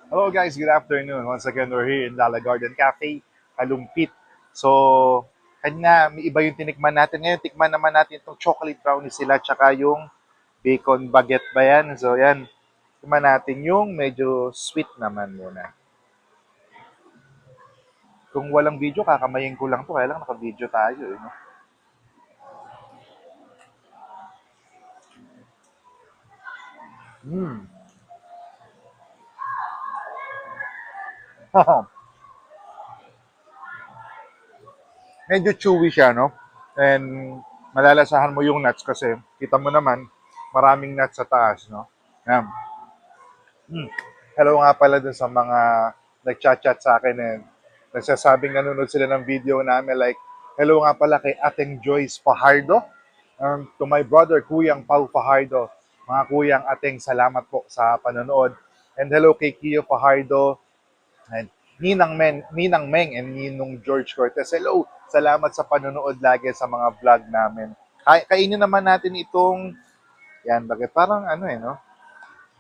Hello guys, good afternoon. Once again, we're here in Lala Garden Cafe, Kalumpit. So, kanina may iba yung tinikman natin. Ngayon, tikman naman natin itong chocolate brownie sila, tsaka yung bacon baguette ba yan? So, yan. Tikman natin yung medyo sweet naman muna. Kung walang video, kakamayin ko lang to. Kaya lang naka-video tayo. Eh, no? Mm. Medyo chewy siya, no? And malalasahan mo yung nuts kasi kita mo naman, maraming nuts sa taas, no? Yan. Hmm. Hello nga pala dun sa mga nagchat-chat sa akin and nagsasabing nanonood sila ng video namin like, hello nga pala kay Ating Joyce Fajardo, to my brother, Kuyang Pau Fajardo. Mga Kuyang Ating, salamat po sa panonood. And hello kay Kio Fajardo and Ninang Meng and Ninong George Cortez. Hello, salamat sa panonood lagi sa mga vlog namin. Kainin naman natin itong, yan, bakit parang ano eh, no?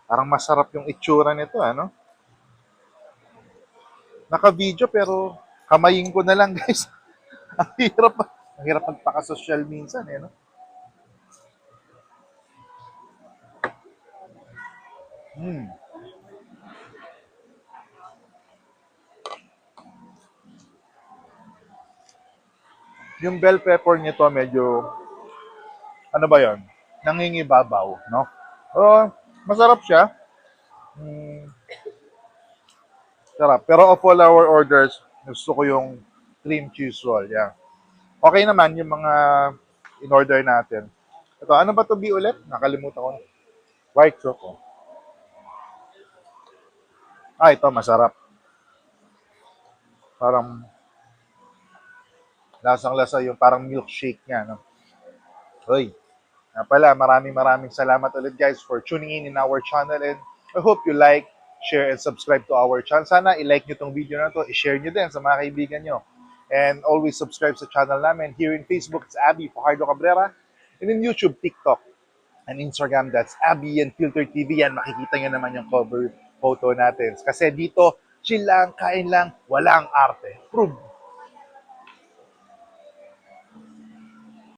Parang masarap yung itsura nito, ano? Naka-video pero kamayin ko na lang, guys. ang hirap, ang hirap magpaka-social minsan, eh, no? Hmm. Yung bell pepper nito medyo, ano ba yon? Nangingibabaw, no? Oh, masarap siya. Hmm, sarap. Pero of all our orders, gusto ko yung cream cheese roll. Yeah. Okay naman yung mga in-order natin. Ito, ano ba to B ulit? Nakalimutan ko. White choco. Ah, ito, masarap. Parang lasang-lasa yung parang milkshake niya, no? Hoy, nga pala, maraming maraming salamat ulit guys for tuning in our channel and I hope you like, share, and subscribe to our channel. Sana i-like nyo tong video na to, i-share nyo din sa mga kaibigan nyo. And always subscribe sa channel namin. Here in Facebook, it's Abby Fajardo Cabrera. And in YouTube, TikTok, and Instagram, that's Abby and Filter TV. Yan, makikita nyo naman yung cover photo natin. Kasi dito, chill lang, kain lang, walang arte. Prove